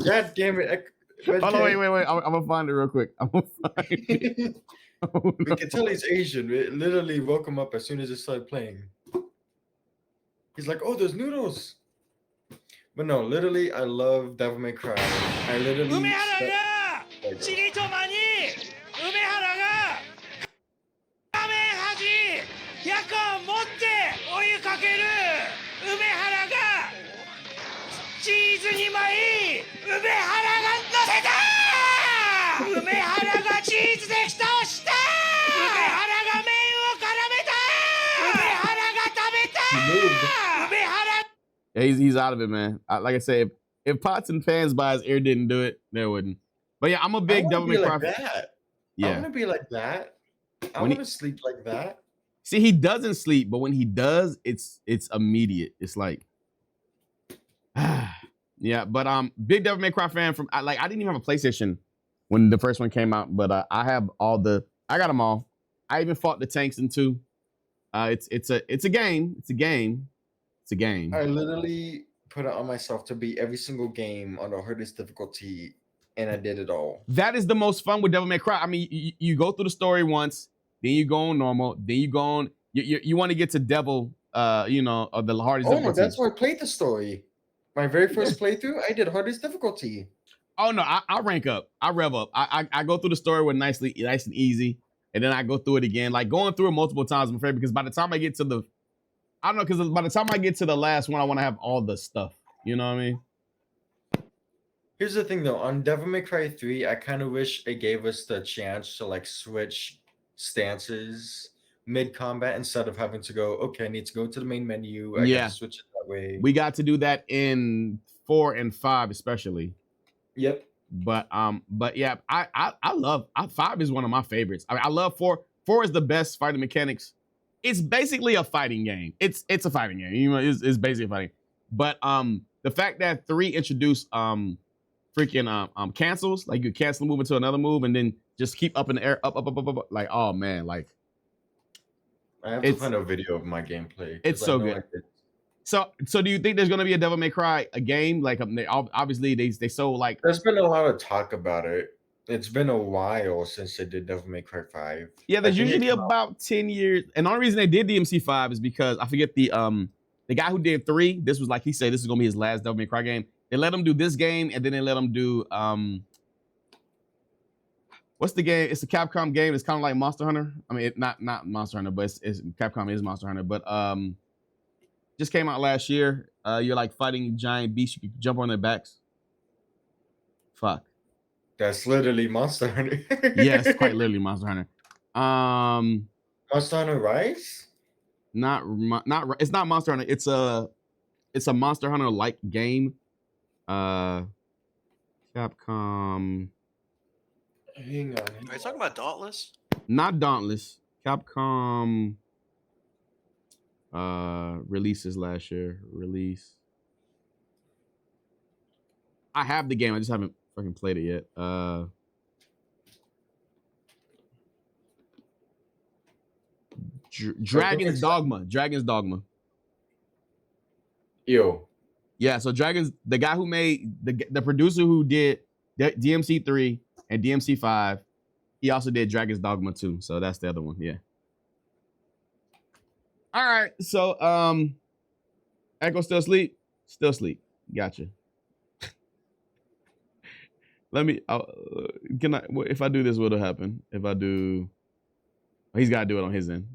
God damn it. Hold on, wait. I'm gonna find it real quick. I'm gonna find it. We can tell he's Asian. We literally woke him up as soon as it started playing. He's like, oh, there's noodles. But no, literally, I love Devil May Cry. I literally. 梅原がチリトマに梅原が画面端100を持って追いかける梅原がチーズ2枚梅原が乗せた梅原がチーズできたした梅原が麺を絡めた梅原が食べた梅原 Yeah, he's out of it, man. Like I said, if pots and pans by his ear didn't do it, there wouldn't. But yeah, I'm a big Devil May Cry. Like that. Yeah. I want to be like that. I want to sleep like that. See, he doesn't sleep, but when he does, it's immediate. It's like, yeah. But big Devil May Cry fan from I didn't even have a PlayStation when the first one came out, but I have I got them all. I even fought the tanks in 2. It's a game. It's a game. It's a game. I literally put it on myself to beat every single game on the hardest difficulty, and I did it all. That is the most fun with Devil May Cry. I mean, you go through the story once, then you go on normal, then you go on. You want to get to Devil, of the hardest difficulty. Oh, that's where I played the story. My very first playthrough, I did hardest difficulty. Oh no, I rank up. I rev up. I go through the story with nice and easy, and then I go through it again. Like going through it multiple times, I'm afraid, because by the time I get to the last one, I want to have all the stuff. You know what I mean? Here's the thing, though. On Devil May Cry 3, I kind of wish it gave us the chance to like switch stances mid-combat instead of having to go, okay, I need to go to the main menu. I got to switch it that way. We got to do that in 4 and 5 especially. Yep. But yeah, I love 5 is one of my favorites. I love 4. 4 is the best fighting mechanics. It's basically a fighting game. It's a fighting game. You know, it's basically a fighting. But the fact that 3 introduced freaking cancels, like you cancel a move into another move and then just keep up in the air, up, like, oh man, like I have to find a video of my gameplay. It's so good. So do you think there's gonna be a Devil May Cry a game? Like obviously they sold like. There's been a lot of talk about it. It's been a while since they did Devil May Cry 5. Yeah, there's usually about 10 years. And the only reason they did DMC 5 is because I forget the guy who did 3. This was like he said this is gonna be his last Devil May Cry game. They let him do this game, and then they let him do what's the game? It's a Capcom game. It's kind of like Monster Hunter. I mean, not Monster Hunter, but it's Capcom is Monster Hunter. But just came out last year. You're like fighting giant beasts. You can jump on their backs. Fuck. That's literally Monster Hunter. Yeah, it's quite literally Monster Hunter. Monster Hunter Rise? Not it's not Monster Hunter. It's a Monster Hunter like game. Capcom. Hang on. Are you talking about Dauntless? Not Dauntless. Capcom releases last year. I have the game. I just haven't fucking played it yet. Dragon's Dogma. Yo. Yeah, so the guy who made the producer who did DMC 3 and DMC 5, he also did Dragon's Dogma 2. So that's the other one. Yeah. All right. So Echo still asleep? Still asleep. Gotcha. Let me if I do this, what'll happen? If I do, he's got to do it on his end.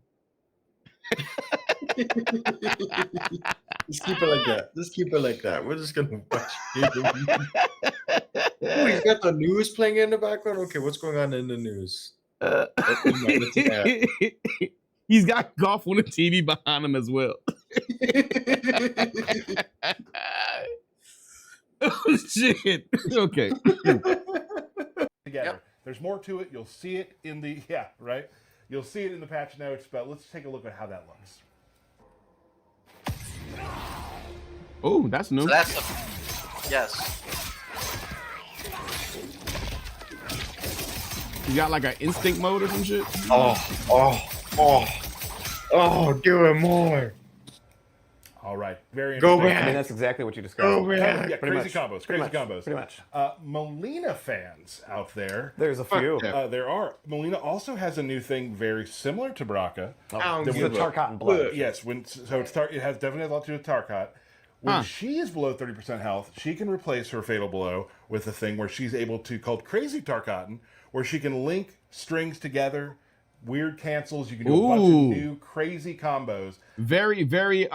Just keep it like that. We're just gonna watch it. Oh, he's got the news playing in the background. Okay, what's going on in the news? He's got golf on the TV behind him as well. Oh shit. Okay. Together. Yep. There's more to it. You'll see it in the right. You'll see it in the patch notes, but let's take a look at how that looks. Oh, that's new. So that's yes. You got like an instinct mode or some shit? Oh, do it more. All All right, very Go interesting. back. I mean, that's exactly what you described. Yeah, Pretty crazy much. combos, Pretty crazy much. combos. Pretty much. Melina fans out there, There's a few. yeah. there are. Melina also has a new thing very similar to Baraka. I This don't is the give a Tarkatan blood. Yes, it has definitely a lot to do with Tarkat. When she is below 30% health, she can replace her fatal blow with a thing where she's able to, called Crazy Tarkatan, where she can link strings together, weird cancels. You can do a bunch of new crazy combos. Very, very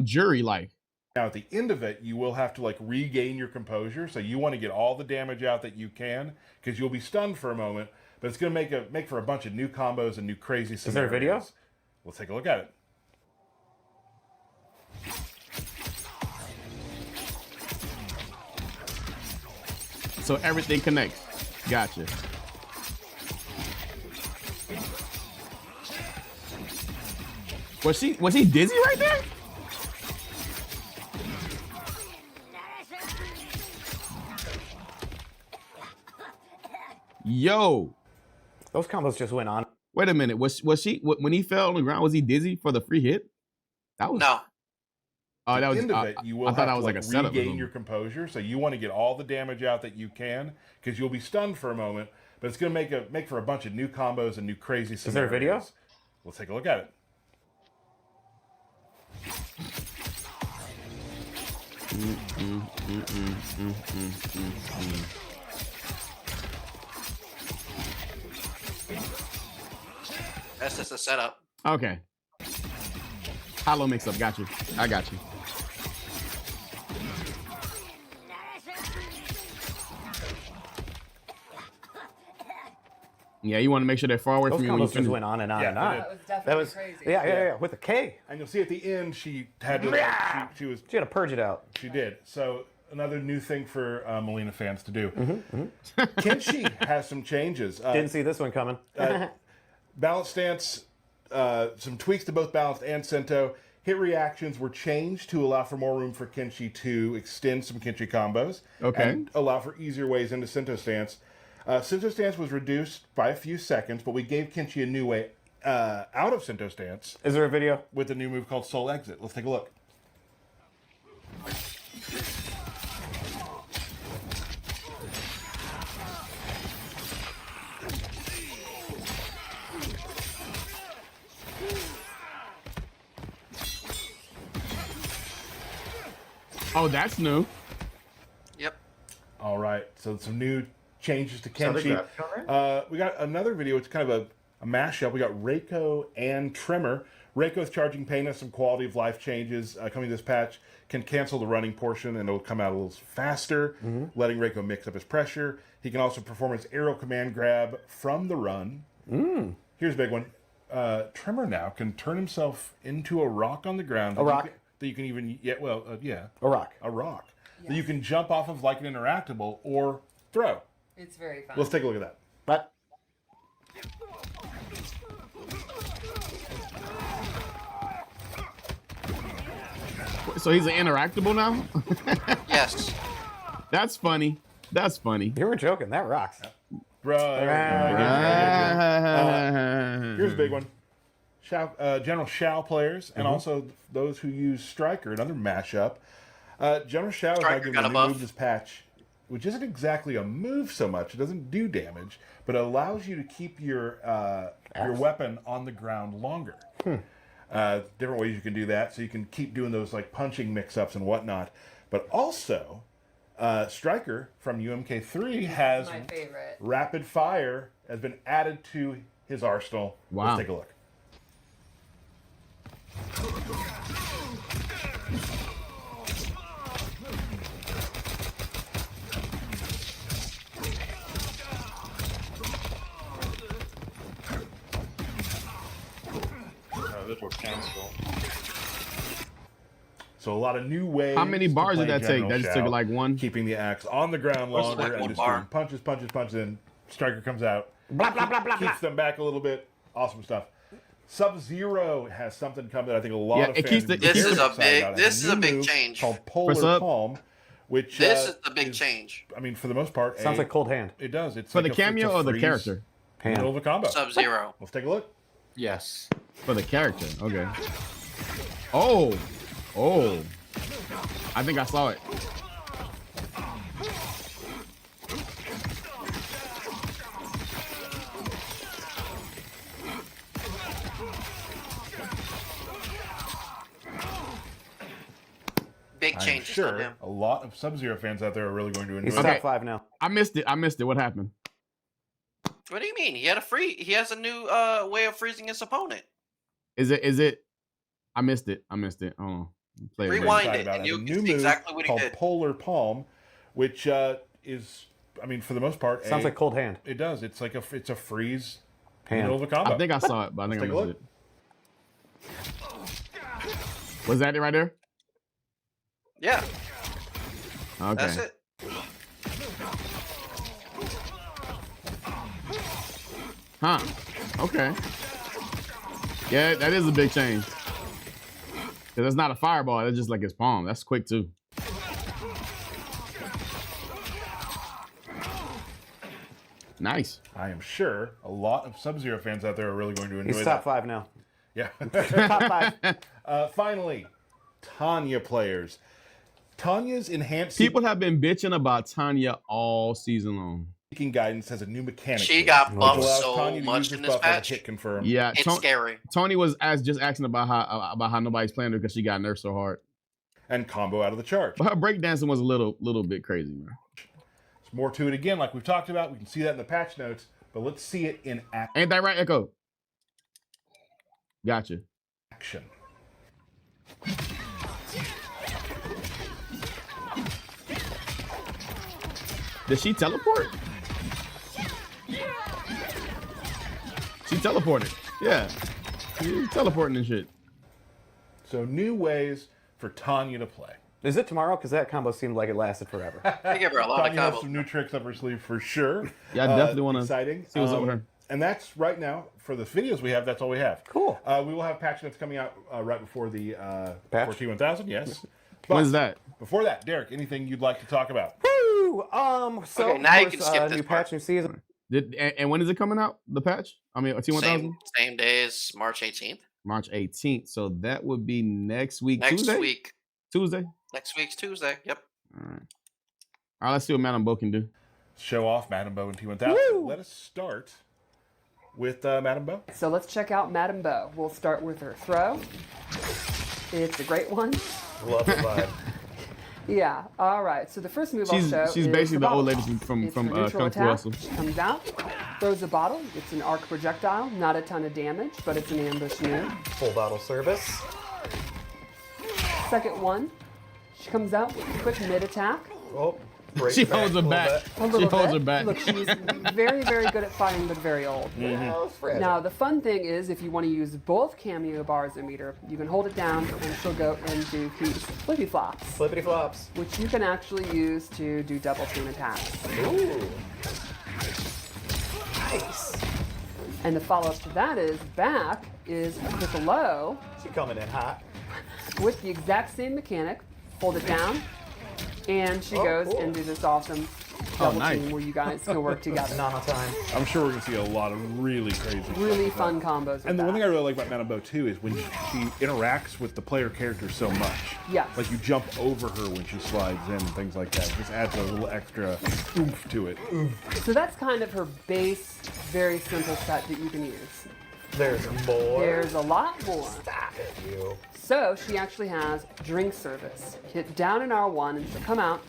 jury like. Now at the end of it, you will have to like regain your composure. So you want to get all the damage out that you can because you'll be stunned for a moment. But it's going to make for a bunch of new combos and new crazy scenarios. Is there a video? Let's take a look at it. So everything connects. Gotcha. Was he dizzy right there? Yo, Those combos just went on. wait a minute. Was she when he fell on the ground? Was he dizzy for the free hit? That was No. Oh, that At was. the end of it, you will I have thought that to was like a setup. or regain something. your composure. So you want to get all the damage out that you can because you'll be stunned for a moment. But it's going to make for a bunch of new combos and new crazy scenarios. Is there a video? Let's take a look at it. That's just a setup. Okay. Hollow mix up. Got you. I got you. Yeah, you want to make sure they're far away Those from you when you combos just finish. went on and on Yeah, and they on. did. That was definitely That was crazy. yeah, with a K. And you'll see at the end, she had to. Yeah. She was. She had to purge it out. She did. So another new thing for Melina fans to do. Kenshi has some changes. Didn't see this one coming. Balance stance, some tweaks to both balanced and Sento. Hit reactions were changed to allow for more room for Kenshi to extend some Kenshi combos. Okay. And allow for easier ways into Sento stance. Sento stance was reduced by a few seconds, but we gave Kenshi a new way out of Sento stance Is there a video? with a new move called Soul Exit. Let's take a look. Oh, that's new. Yep. All right, so some new changes to Sound like Kenshi. that, We got another video. It's kind of a mashup. We got Reiko and Tremor. Reiko's charging pain has some quality of life changes coming this patch. Can cancel the running portion and it'll come out a little faster, letting Reiko mix up his pressure. He can also perform his arrow command grab from the run. Here's a big one. Tremor now can turn himself into a rock on the ground. rock? That you can even, yeah. A rock. A rock. That you can jump off of like an interactable or throw. It's very fun. Let's take a look at that. But So he's an interactable now. Yes. That's funny. That's funny. you were joking. That rocks. Bro, here's a big one. General Shao players, and also those who use Striker, another mashup. General Shao is now Striker given got a a new buff. move this patch, which isn't exactly a move so much. It doesn't do damage, but it allows you to keep your weapon on the ground longer. Different ways you can do that, so you can keep doing those like punching mix-ups and whatnot. But also, Striker from UMK3 has my favorite. rapid fire has been added to his arsenal. Wow. Let's take a look. This was canceled. So a lot of new ways. How many to bars did play that take? General That just Shao, took like one. keeping the axe on the ground That's longer like and one just bar. doing punches, and Striker comes out, Blah blah blah blah blah. keeps them back a little bit. Awesome stuff. Sub-Zero has something come that I think a lot Yeah, of it fans keeps the- would be it This keeps very is a excited big. about. It This has is a new big move change. called Press Polar up. Palm, which This is the big change. I mean, for the most part, Sounds like Cold Hand. it does. It's For like the cameo it's a or the freeze character? middle of a combo. Sub-Zero. Let's take a look. Yes. For the character. Okay. Oh. Oh. I think I saw it. Big I'm changes sure on him. a lot of Sub-Zero fans out there are really going to enjoy He's that. top 5 now. I missed it. I missed it. What happened? What do you mean? He has a new way of freezing his opponent. Is it? I missed it. Hold on. Play it again. Rewind Excited it, about and it. you A can new see move exactly what he called did. Polar Palm, which is, I mean, for the most part, Sounds like Cold Hand. it does. It's like it's a freeze in the Hand. middle of a combo. I think I saw it, but I think I Let's take a missed it. Was that it right there? Yeah, Okay. that's it. Huh. Okay. Yeah, that is a big change. Because that's not a fireball. That's just like his palm. That's quick, too. Nice. I am sure a lot of Sub-Zero fans out there are really going to enjoy He's that. top 5 now. Yeah. Top 5. Finally, Tanya players. Tanya's enhanced People have been bitching about Tanya all season long. seeking guidance has a new mechanic. She which got buffed allows so Tanya to much use in this this buff on a patch. hit confirm. Yeah, It's scary. Tony was just asking about how nobody's playing her because she got nerfed so hard. And combo out of the charge. But her breakdancing was a little bit crazy, man. There's more to it again, like we've talked about. We can see that in the patch notes, but let's see it in Ain't that right, Echo? Gotcha. action. Did she teleport? She teleported. Yeah. She teleporting and shit. So new ways for Tanya to play. Is it tomorrow? Because that combo seemed like it lasted forever. They give her a lot of Tanya has combos. some new tricks up her sleeve for sure. Yeah, I definitely want to Exciting. see what's up with her. And that's right now for the videos we have. That's all we have. Cool. We will have patch notes coming out right before the Patch? 14-1000. Yes. But When's that? Before that, Derek, anything you'd like to talk about? Woo! So Okay, now you of can course, skip this new part. patch, new season. And when is it coming out? The patch? I mean, T1000? Same day as March 18th. March 18th. So that would be next week. Next Tuesday? week. Tuesday? Next week's Tuesday. Yep. All right. All right, let's see what Madame Bo can do. Show off Madame Bo and T1000. Woo! Let us start with Madame Bo. So let's check out Madame Bo. We'll start with her throw. It's a great one. Love the vibe. Yeah. All right. So the first move I'll show She's is basically her the old bottle lady toss. from It's her neutral Kung Fu attack. Hustle. She comes out, throws a bottle. It's an arc projectile, not a ton of damage, but it's an ambush move. Full bottle service. Second one, she comes out with a quick mid attack. Oh, breaks She back holds her a little back. bit. A little She holds bit. her back. Look, she's very, very good at fighting, but very old. Yeah, it's fragile. Now, the fun thing is if you want to use both cameo bars of meter, you can hold it down and she'll go and do these flippy flops, Flippity flops. which you can actually use to do double team attacks. Ooh. Nice. And the follow-up to that is back is a quick low She coming in hot. with the exact same mechanic. Hold it down, and she Oh, goes cool. and do this awesome double nice. team where you guys can work together. Nano time. I'm sure we're going to see a lot of really crazy Really stuff. fun combos with And the that. one thing I really like about Madame Bo too is when she interacts with the player character so much. Yes. Like you jump over her when she slides in and things like that. It just adds a little extra oomph to it. So that's kind of her base, very simple set that you can use. There's more. There's a lot more. Stop it, you. So she actually has drink service. Hit down in R1 and she'll come out.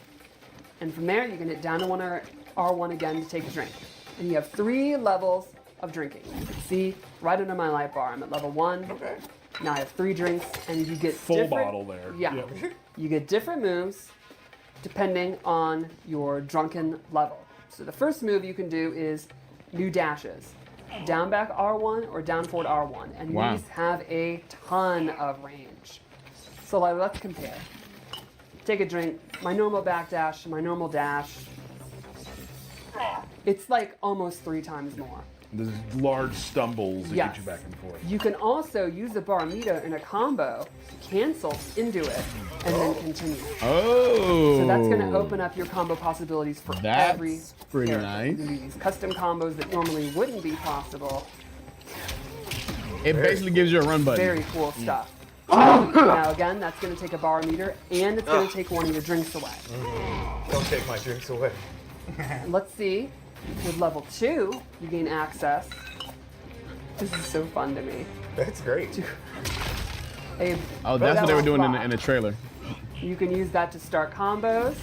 And from there you can hit down in R1 again to take a drink. And you have 3 levels of drinking. You can see right under my light bar. I'm at level 1. Okay. Now I have 3 drinks and you get Full different, bottle there. Yeah. Yep. You get different moves depending on your drunken level. So the first move you can do is new dashes. Down back R1 or down forward R1. And Wow. these have a ton of range. So let's compare. Take a drink, my normal back dash, my normal dash. It's like almost 3 times more. There's large stumbles that Yes. get you back and forth. You can also use the Baramita in a combo, cancel into it, and then continue. Oh. So that's going to open up your combo possibilities for That's every pretty character. nice. You can do these custom combos that normally wouldn't be possible. It basically gives you a run button. Very cool stuff. Now again, that's going to take a bar meter, and it's going to take one of your drinks away. Don't take my drinks away. Let's see. With level 2, you gain access. This is so fun to me. That's great. Oh, that's what they were doing in Spot. the trailer. You can use that to start combos.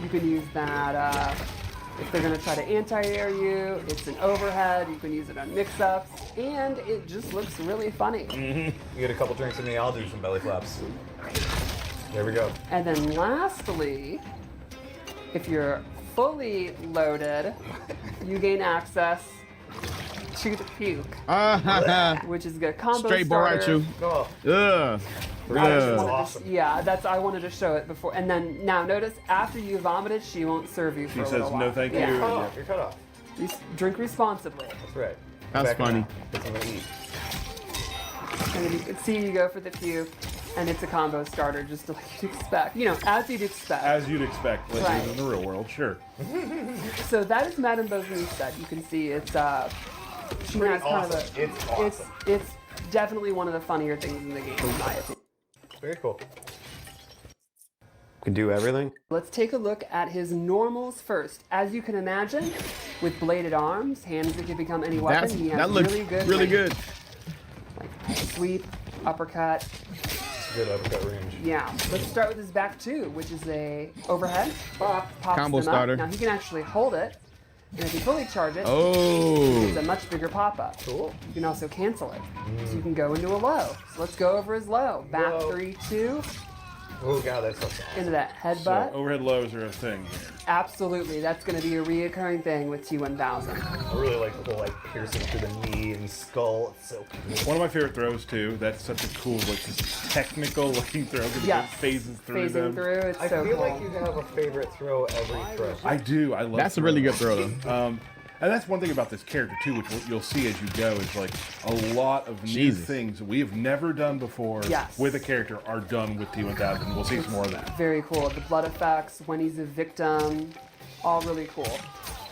You can use that if they're going to try to anti-air you. It's an overhead. You can use it on mix-ups. And it just looks really funny. You get a couple drinks in me, I'll do some belly flaps. There we go. And then lastly, if you're fully loaded, you gain access to the puke, which is a combo Straight bar at starter. you. Oh, Ugh. I just Ugh. wanted to- awesome. yeah, I wanted to show it before. And then now notice after you vomited, she won't serve you for She a says, little while. "No, thank Yeah. you." cut off. You're cut off. Drink responsibly. That's right. That's Back funny. now. That's what I'm gonna eat. And then you can see you go for the puke, and it's a combo starter just like you'd expect. You know, as you'd expect. As you'd expect, like Right. in the real world, sure. So that is Madame Bo's new set. You can see it's she Pretty has kind awesome. of It's awesome. it's definitely one of the funnier things in the game, in my opinion. Very cool. Can do everything. Let's take a look at his normals first. As you can imagine, with bladed arms, hands that can become any weapon, he has That looks really good really range. good. Like sweep, uppercut. Good uppercut range. Yeah. Let's start with his back two, which is a overhead. Pops Combo them starter. Up. Now he can actually hold it, and if you fully charge it, Oh. it's a much bigger pop-up. Cool. You can also cancel it. So you can go into a low. So let's go over his low. Back Low. 3, 2, Oh god, that's so awesome. into that So headbutt. overhead lows are a thing here. Absolutely. That's going to be a reoccurring thing with T1000. I really like the whole like piercing through the knee and skull. It's so cool. One of my favorite throws too. That's such a cool, like, just technical looking throw because Yes. it phases through Phasing them. through. It's I so feel cool. like you have a favorite throw every throw. I do. I love. That's a really good throws. throw, though. And that's one thing about this character too, which you'll see as you go, is like a lot of new Jesus. things we have never done before Yes. with a character are done with T1000. We'll see some more of that. Very cool. The blood effects, when he's a victim, all really cool.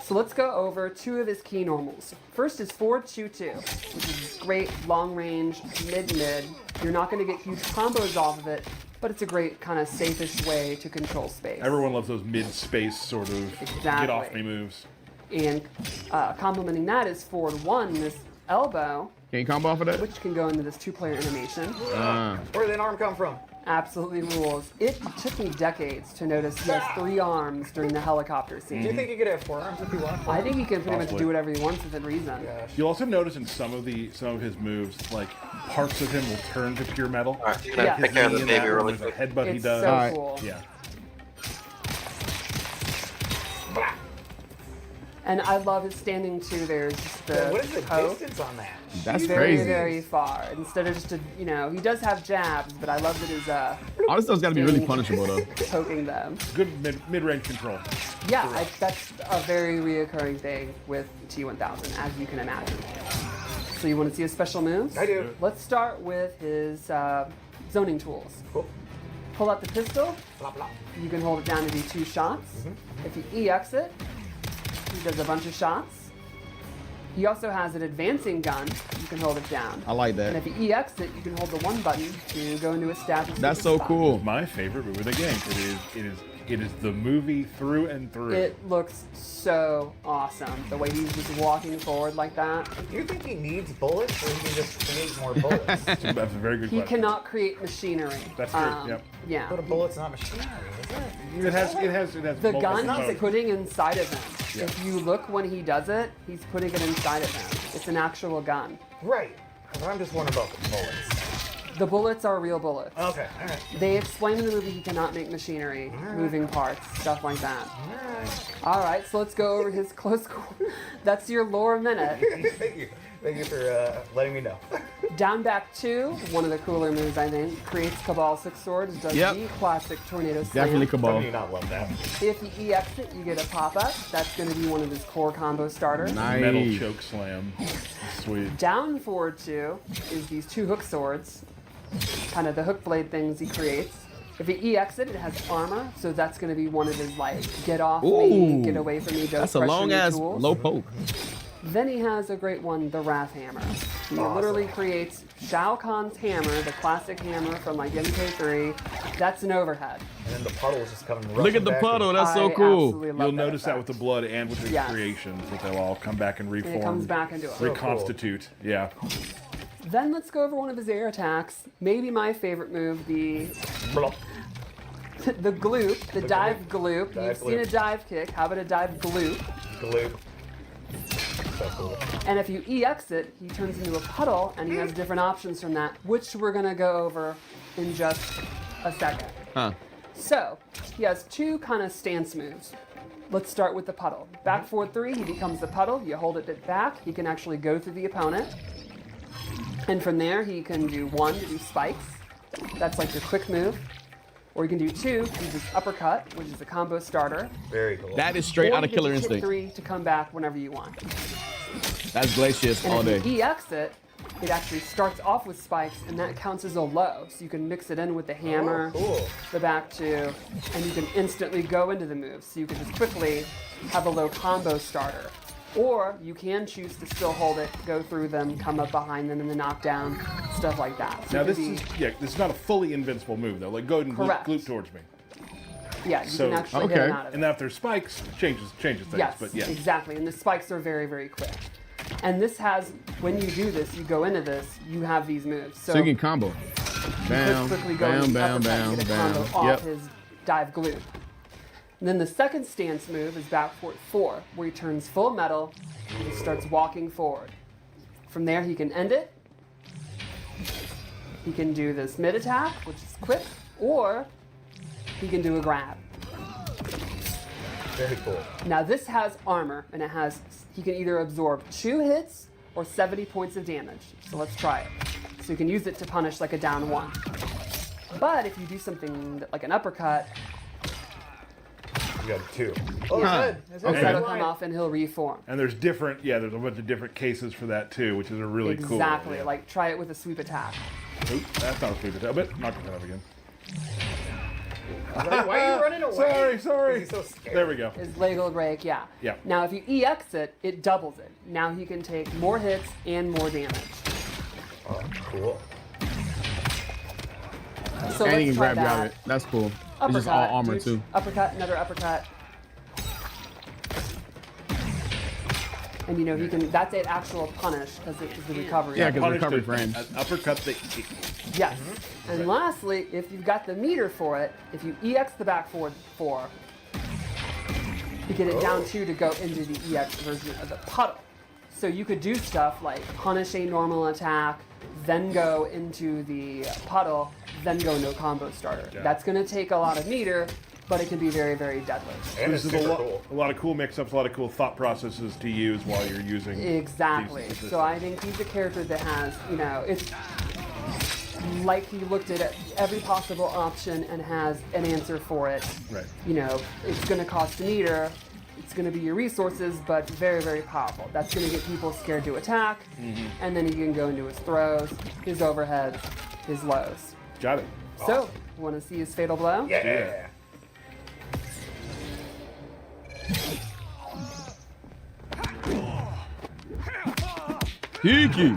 So let's go over two of his key normals. First is 4-2-2, which is great long range, mid-mid. You're not going to get huge combos off of it, but it's a great kind of safe-ish way to control space. Everyone loves those mid-space sort of get off me moves. And complementing that is forward 1, this elbow, Can you combo off of that? which can go into this 2-player animation. Where did that arm come from? Absolutely rules. It took me decades to notice he has 3 arms during the helicopter scene. Do you think you could have 4 arms if you want? I think he can pretty much Possibly. do whatever he wants within reason. You'll also notice in some of his moves, like parts of him will turn to pure metal. All right, you're gonna Yeah. take care of Knee the in baby that one, really there's quick. a headbutt he It's does. so Alright. cool. Yeah. And I love his standing too. There's just the What is the poke. distance on that? That's Very, crazy. very far. Instead of just he does have jabs, but I love that his All this stuff's got to be really punishable, though. poking them. Good mid-range control. Yeah, that's a very reoccurring thing with T1000, as you can imagine. So you want to see his special moves? I do. Let's start with his zoning tools. Cool. Pull out the pistol. Blah, blah. You can hold it down to do 2 shots. If you EX it, he does a bunch of shots. He also has an advancing gun. You can hold it down. I like And that. if you EX it, you can hold the 1 button to go into a stab. That's so cool. My favorite move of the game. It is the movie through and through. It looks so awesome. The way he's just walking forward like that. Do you think he needs bullets, or he can just create more bullets? That's a very good He question. cannot create machinery. That's true, yep. Yeah. But a bullet's not machinery, is it? It has The multiple gun he's components. putting inside of him. Yeah. If you look when he does it, he's putting it inside of him. It's an actual gun. Right. But I'm just wondering about the bullets. The bullets are real bullets. Okay, alright. They explain in the movie he cannot make machinery, moving parts, stuff like that. Alright. All right, so let's go over his close quarter. That's your lore minute. Thank you. Thank you for letting me know. Down back 2, one of the cooler moves I think, creates Cabal 6 swords, does Yep. the classic tornado slam. Definitely How Cabal. do you not love that? If you EX it, you get a pop-up. That's going to be one of his core combo starters. Metal Nice. choke slam. Sweet. Down forward 2 is these 2 hook swords, kind of the hook blade things he creates. If he EX it, it has armor, so that's going to be one of his like get off me, Ooh. get away from me, don't That's a pressure long me ass tools. low poke. Then he has a great one, the Wrath Hammer. He literally creates Shao Kahn's hammer, the classic hammer from like MK3. That's an overhead. And then the puddle's just coming. Look at the rushing back puddle. and- That's so I cool. absolutely love You'll that notice that with the effect. blood and with his Yes. creations, that they'll all come back and reform. And it comes back into it. So reconstitute. Yeah. Then let's go over one of his air attacks. Maybe my favorite move, the Blop. the gloop, the dive gloop. Dive You've seen a gloop. dive kick. How about a dive gloop? Glue. So cool. And if you EX it, he turns into a puddle, and he has different options from that, which we're gonna go over in just a second. Huh. So, he has two kind of stance moves. Let's start with the puddle. Back forward 3, he becomes the puddle. You hold it back, he can actually go through the opponent. And from there, he can do 1 to do spikes. That's like your quick move. Or you can do 2, he uses uppercut, which is a combo starter. Very cool. That is straight Or out you of can Killer do hit Instinct. 3 to come back whenever you want. That's Glacius all And day. if you EX it, it actually starts off with spikes, and that counts as a low. So you can mix it in with the hammer, Oh, cool. the back 2, and you can instantly go into the moves. So you can just quickly have a low combo starter. Or you can choose to still hold it, go through them, come up behind them in the knockdown, stuff like that. So Now it could this is not a fully invincible move though. Like go ahead and Correct. gloop towards me. yeah, you so- can actually hit okay. them out of it. And after spikes, changes things. Yes, But yeah. exactly. And the spikes are very, very quick. And this has, when you do this, you go into this, you have these moves. So, So you can combo. Bam, quickly go bam, into bam, uppercut bam, and get a bam. combo off Yep. his dive glue. And then the second stance move is back forward 4, where he turns full metal and he starts walking forward. From there, he can end it. He can do this mid attack, which is quick, or he can do a grab. Very cool. Now this has armor, and he can either absorb 2 hits or 70 points of damage. So let's try it. So you can use it to punish like a down 1. But if you do something like an uppercut, You got 2. Oh, Huh. his head. His Okay. head's that'll flying. come off and he'll reform. And there's there's a bunch of different cases for that too, which is a really cool. Exactly. Yeah. Like try it with a sweep attack. Oop, that's not a sweep attack, but not gonna have again. Why are you running away? Sorry. He's so scared. There we go. His leg will break, yeah. Yeah. Now if you EX it, it doubles it. Now he can take more hits and more damage. Oh, cool. So And he let's can try grab you out that. of it. That's cool. It's Uppercut, just all armor dude. too. Uppercut, another uppercut. And you know he can. That's an actual punish because it is the recovery. Yeah, 'cause Punished recovery it, frames. An uppercut that Yes. And lastly, if you've got the meter for it, if you EX the back forward 4, you get it down 2 to go into the EX version of the puddle. So you could do stuff like punish a normal attack, then go into the puddle, then go no combo starter. Yeah. That's going to take a lot of meter, but it can be very, very deadly. And it's This is super cool. a lot of cool mix-ups, a lot of cool thought processes to use while you're using. Exactly. these- So I think he's a character that has, it's like he looked at every possible option and has an answer for it. Right. It's going to cost a meter, it's going to be your resources, but very, very powerful. That's going to get people scared to attack, and then he can go into his throws, his overheads, his lows. Got it. So, want to see his fatal blow? Yeah. Hiki.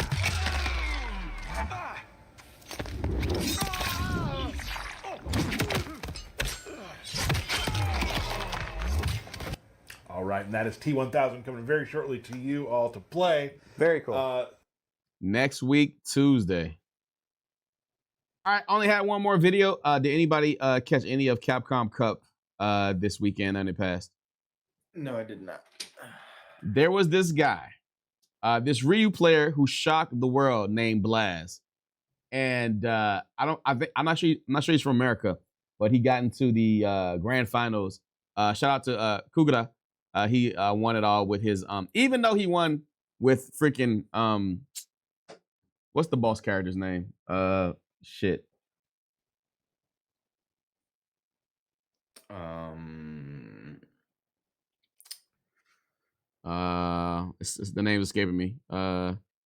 All right, and that is T1000 coming very shortly to you all to play. Very cool. Next week, Tuesday. All right, only had one more video. Did anybody catch any of Capcom Cup this weekend and it passed? No, I did not. There was this guy, this Ryu player who shocked the world named Blaz. And I'm not sure he's from America, but he got into the grand finals. Shout out to Kugura. He won it all with his even though he won with freaking what's the boss character's name? Shit. It's the name escaping me.